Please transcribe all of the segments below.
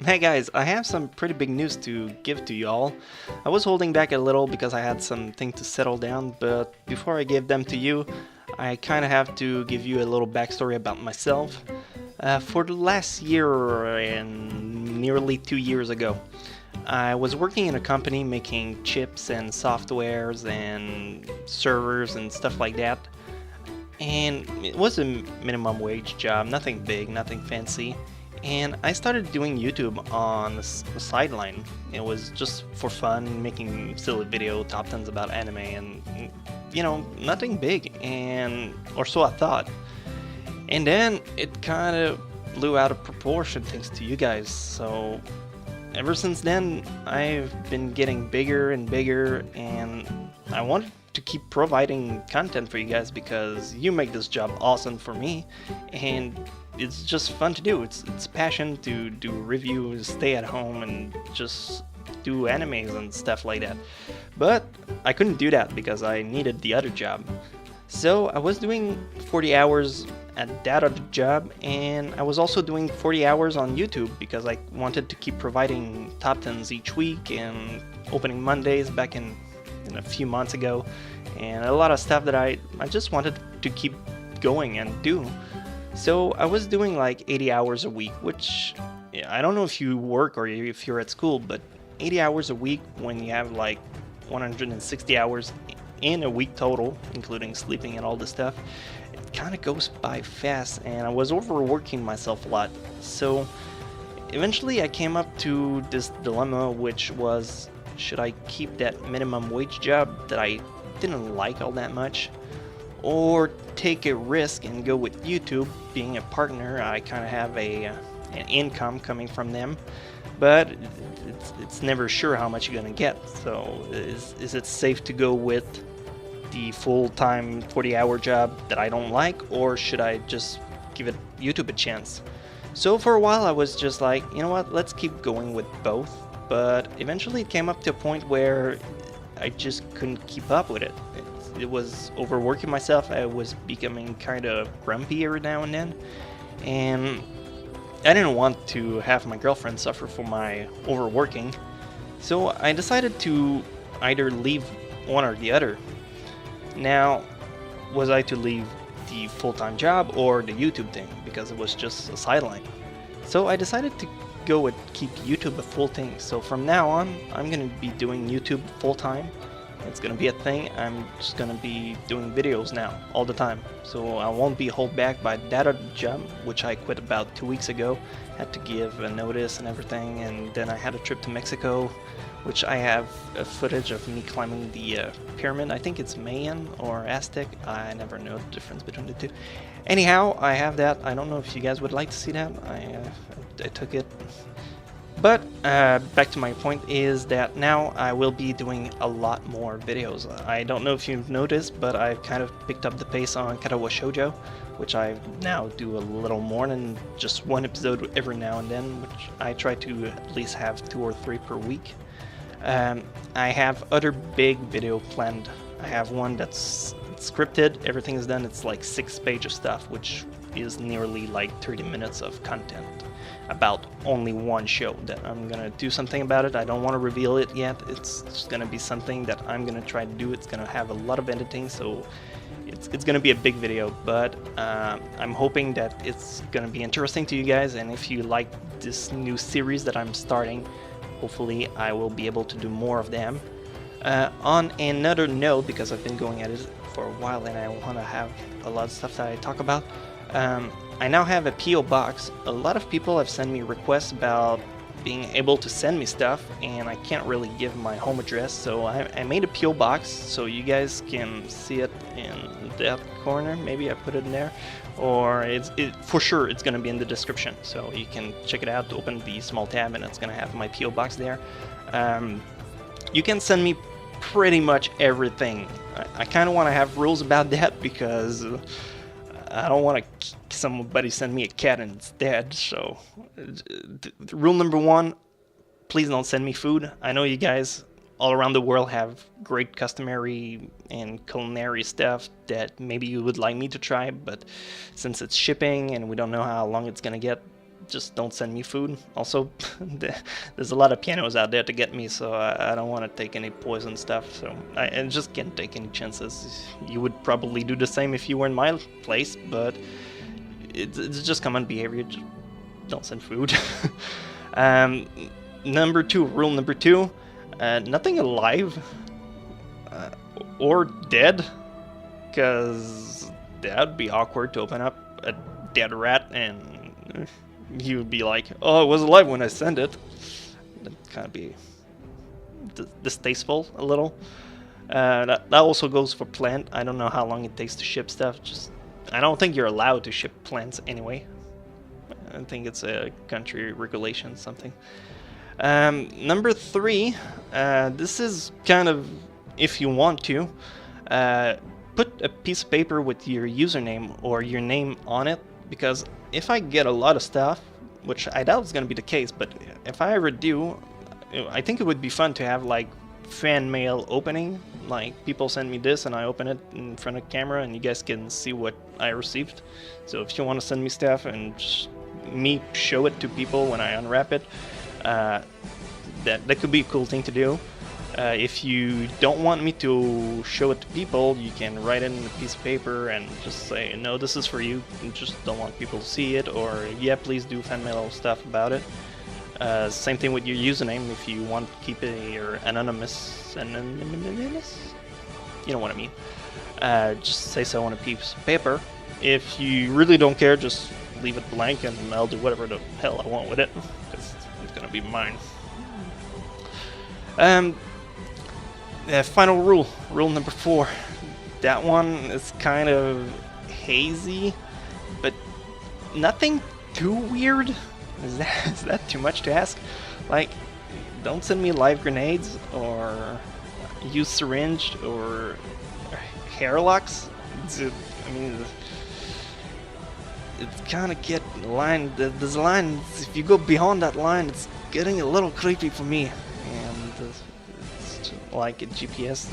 Hey guys, I have some pretty big news to give to y'all. I was holding back a little because I had something to settle down, but before I give them to you, I kind of have to give you a little backstory about myself. For the last year and nearly 2 years ago, I was working in a company making chips and softwares and servers and stuff like that. And it was a minimum wage job, nothing big, nothing fancy. And I started doing YouTube on the sideline. It was just for fun, making silly video top 10s about anime and nothing big, and or so I thought. And then it kind of blew out of proportion thanks to you guys. So ever since then, I've been getting bigger and bigger, and I wanted to keep providing content for you guys because you make this job awesome for me, and it's just fun to do. It's passion to do reviews, stay at home, and just do animes and stuff like that. But I couldn't do that because I needed the other job. So I was doing 40 hours at that other job, and I was also doing 40 hours on YouTube because I wanted to keep providing top 10s each week and opening Mondays back in a few months ago, and a lot of stuff that I just wanted to keep going and do. So I was doing like 80 hours a week, which I don't know if you work or if you're at school, but 80 hours a week when you have like 160 hours in a week total, including sleeping and all this stuff, it kind of goes by fast, and I was overworking myself a lot. So eventually I came up to this dilemma, which was, should I keep that minimum wage job that I didn't like all that much, or take a risk and go with YouTube? Being a partner, I kind of have an income coming from them, but it's never sure how much you're gonna get. So is it safe to go with the full-time 40-hour job that I don't like, or should I just give it YouTube a chance? So for a while I was just like, you know what, let's keep going with both. But eventually it came up to a point where I just couldn't keep up with it. It was overworking myself. I was becoming kind of grumpy every now and then, and I didn't want to have my girlfriend suffer for my overworking. So I decided to either leave one or the other. Now, was I to leave the full-time job or the YouTube thing, because it was just a sideline? So I decided to go with keep YouTube a full thing. So from now on, I'm gonna be doing YouTube full-time. It's gonna be a thing. I'm just gonna be doing videos now all the time, so I won't be held back by that other job, which I quit about 2 weeks ago. Had to give a notice and everything, and then I had a trip to Mexico, which I have a footage of me climbing the pyramid. I think it's Mayan or Aztec. I never know the difference between the two. Anyhow, I have that. I don't know if you guys would like to see that. I took it. But back to my point is that now I will be doing a lot more videos. I don't know if you've noticed, but I've kind of picked up the pace on Karawa Shoujo, which I now do a little more than just one episode every now and then, which I try to at least have 2 or 3 per week. I have other big video planned. I have one that's scripted, everything is done. It's like 6 pages of stuff, which is nearly like 30 minutes of content about only one show that I'm gonna do something about it. I don't want to reveal it yet. It's just gonna be something that I'm gonna try to do. It's gonna have a lot of editing, so it's gonna be a big video, but I'm hoping that it's gonna be interesting to you guys, and if you like this new series that I'm starting, hopefully I will be able to do more of them. On another note, because I've been going at it for a while and I want to have a lot of stuff that I talk about, I now have a PO box. A lot of people have sent me requests about being able to send me stuff, and I can't really give my home address, so I made a PO box so you guys can see it in that corner. Maybe I put it in there, or for sure it's going to be in the description, so you can check it out. Open the small tab and it's going to have my PO box there. You can send me pretty much everything. I kind of want to have rules about that because I don't want to somebody send me a cat and it's dead. So rule number 1, please don't send me food. I know you guys all around the world have great customary and culinary stuff that maybe you would like me to try, but since it's shipping and we don't know how long it's gonna get, just don't send me food. Also, there's a lot of pianos out there to get me, so I don't want to take any poison stuff. So I just can't take any chances. You would probably do the same if you were in my place, but it's just common behavior. Just don't send food. Number 2, rule number 2, nothing alive or dead, because that'd be awkward to open up a dead rat and you would be like, oh, it was alive when I sent it. That'd kind of be distasteful a little. That also goes for plant. I don't know how long it takes to ship stuff. I don't think you're allowed to ship plants anyway. I think it's a country regulation something. Number 3, this is kind of if you want to. Put a piece of paper with your username or your name on it, because if I get a lot of stuff, which I doubt is going to be the case, but if I ever do, I think it would be fun to have like fan mail opening. Like people send me this and I open it in front of camera and you guys can see what I received. So if you want to send me stuff and just me show it to people when I unwrap it, that could be a cool thing to do. If you don't want me to show it to people, you can write it in a piece of paper and just say, no, this is for you, and just don't want people to see it, or yeah, please do fan mail stuff about it. Same thing with your username. If you want to keep it your anonymous, you know what I mean. Just say so on a piece of paper. If you really don't care, just leave it blank and I'll do whatever the hell I want with it, because it's gonna be mine. Final rule number 4. That one is kind of hazy, but nothing too weird. Is that too much to ask? Like, don't send me live grenades or use syringe or hair locks. I mean, it's kind of get line. There's a line. If you go beyond that line, it's getting a little creepy for me. And it's like a GPS.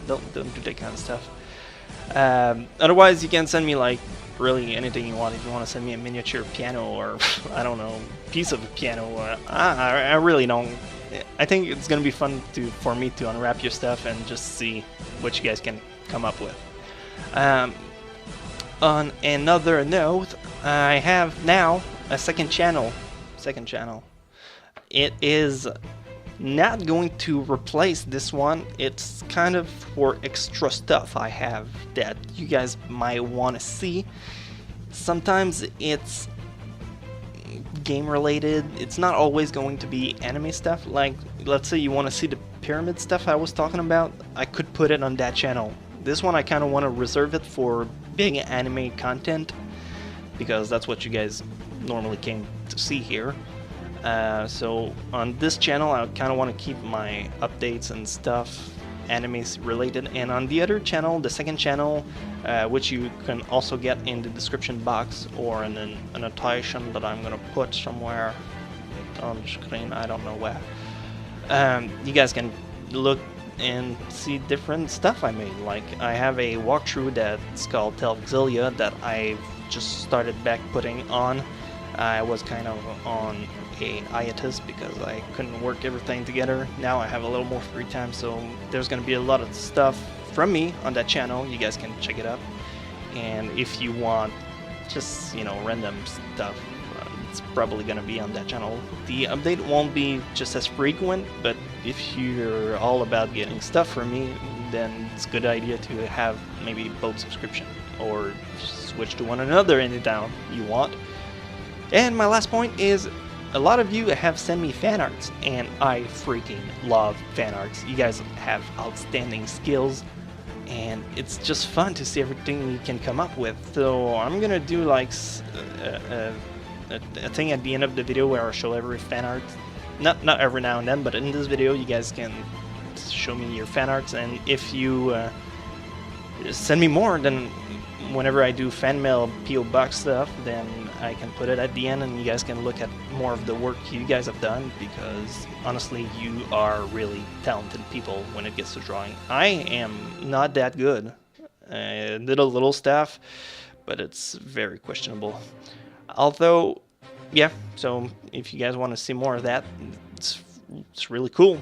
Don't do that kind of stuff. Otherwise, you can send me like really anything you want. If you want to send me a miniature piano or I don't know, piece of a piano, I really don't. I think it's gonna be fun for me to unwrap your stuff and just see what you guys can come up with. On another note, I have now a second channel. It is not going to replace this one. It's kind of for extra stuff I have that you guys might want to see. Sometimes it's game related. It's not always going to be anime stuff. Like, let's say you want to see the pyramid stuff I was talking about, I could put it on that channel. This one I kind of want to reserve it for big anime content, because that's what you guys normally came to see here. So on this channel I kind of want to keep my updates and stuff anime related, and on the other channel, the second channel, which you can also get in the description box or in an annotation that I'm gonna put somewhere on the screen, I don't know where, you guys can look and see different stuff I made. Like, I have a walkthrough that's called Telvixilia that I've just started back putting on. I was kind of on a hiatus because I couldn't work everything together. Now I have a little more free time, so there's going to be a lot of stuff from me on that channel. You guys can check it out. And if you want just, you know, random stuff, it's probably going to be on that channel. The update won't be just as frequent, but if you're all about getting stuff from me, then it's a good idea to have maybe both subscription, or switch to one another anytime you want. And my last point is, a lot of you have sent me fan arts, and I freaking love fan arts. You guys have outstanding skills, and it's just fun to see everything you can come up with. So I'm gonna do like a thing at the end of the video where I show every fan art. Not every now and then, but in this video you guys can show me your fan arts, and if you send me more, then whenever I do fan mail PO box stuff, then I can put it at the end and you guys can look at more of the work you guys have done, because honestly you are really talented people when it gets to drawing. I am not that good. Did a little stuff, but it's very questionable. Although yeah, so if you guys want to see more of that, it's really cool.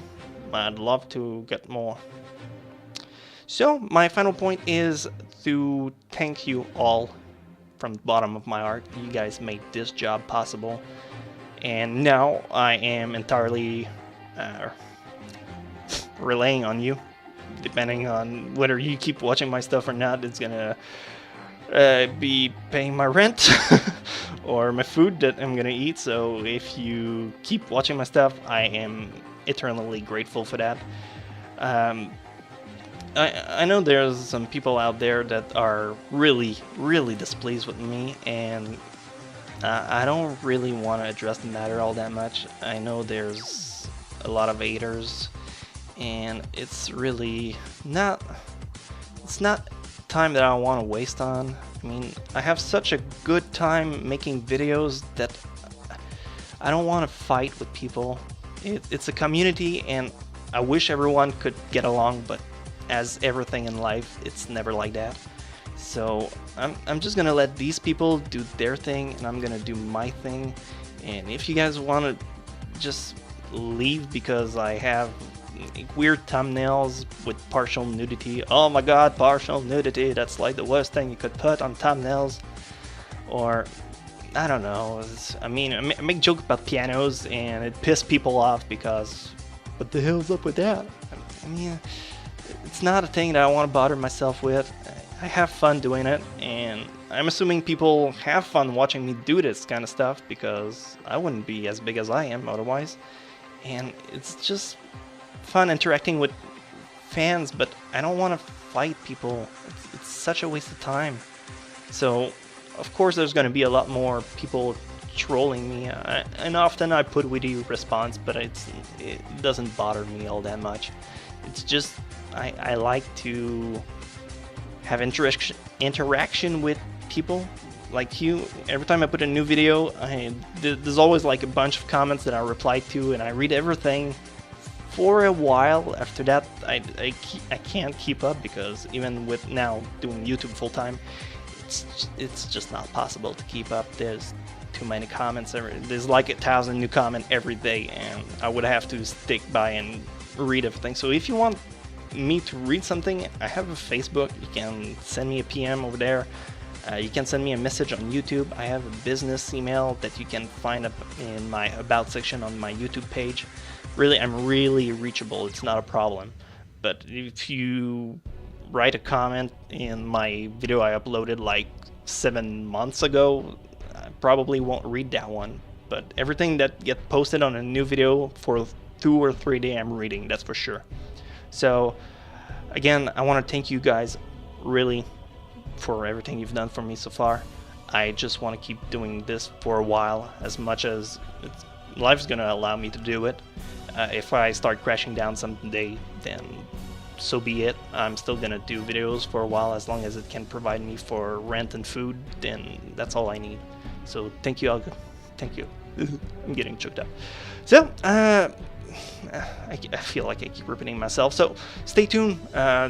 I'd love to get more. So my final point is to thank you all from the bottom of my heart. You guys made this job possible, and now I am entirely relying on you. Depending on whether you keep watching my stuff or not, it's gonna be paying my rent or my food that I'm gonna eat. So if you keep watching my stuff, I am eternally grateful for that. I know there's some people out there that are really displeased with me, and I don't really want to address the matter all that much. I know there's a lot of haters, and it's really not, it's not time that I want to waste on. I mean, I have such a good time making videos that I don't want to fight with people. It's a community, and I wish everyone could get along, but as everything in life, it's never like that. So I'm just gonna let these people do their thing, and I'm gonna do my thing. And if you guys want to just leave because I have weird thumbnails with partial nudity, oh my god, partial nudity, that's like the worst thing you could put on thumbnails. Or I don't know, I mean, I make jokes about pianos and it pisses people off because what the hell's up with that? I mean, it's not a thing that I want to bother myself with. I have fun doing it, and I'm assuming people have fun watching me do this kind of stuff because I wouldn't be as big as I am otherwise. And it's just fun interacting with fans, but I don't want to fight people. It's such a waste of time. So of course there's going to be a lot more people trolling me, and often I put witty response, but it doesn't bother me all that much. It's just I like to have interaction with people like you. Every time I put a new video, there's always like a bunch of comments that I reply to, and I read everything. For a while after that, I can't keep up, because even with now doing YouTube full time, it's just not possible to keep up. There's too many comments. There's like 1,000 new comments every day, and I would have to stick by and read everything. So if you want me to read something, I have a Facebook. You can send me a PM over there. You can send me a message on YouTube. I have a business email that you can find up in my About section on my YouTube page. Really, I'm really reachable. It's not a problem. But if you write a comment in my video I uploaded like 7 months ago, I probably won't read that one. But everything that gets posted on a new video for 2 or 3 days, I'm reading, that's for sure. So again, I want to thank you guys really for everything you've done for me so far. I just want to keep doing this for a while, as much as life's gonna allow me to do it. If I start crashing down someday, then so be it. I'm still gonna do videos for a while, as long as it can provide me for rent and food, then that's all I need. So thank you all. Thank you. I'm getting choked up. So I feel like I keep repeating myself, so stay tuned.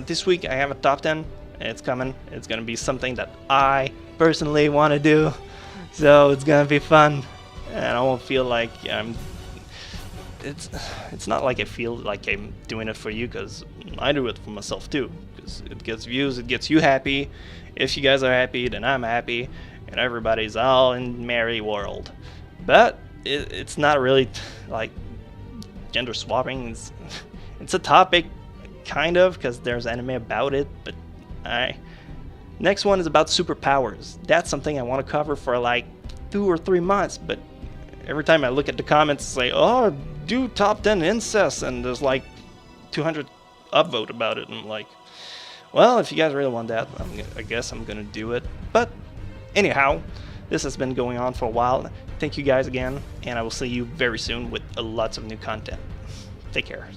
This week I have a top 10. It's coming. It's gonna be something that I personally want to do, so it's gonna be fun, and I won't feel like it's not like I feel like I'm doing it for you, because I do it for myself too, because it gets views, it gets you happy. If you guys are happy, then I'm happy, and everybody's all in merry world. But it's not really like gender swapping. It's a topic, kind of, because there's anime about it, but next one is about superpowers. That's something I want to cover for like 2 or 3 months, but every time I look at the comments, it's like, oh, do top 10 incest, and there's like 200 upvote about it, and I'm like, well, if you guys really want that, I guess I'm gonna do it. But anyhow, this has been going on for a while. Thank you guys again, and I will see you very soon with lots of new content. Take care.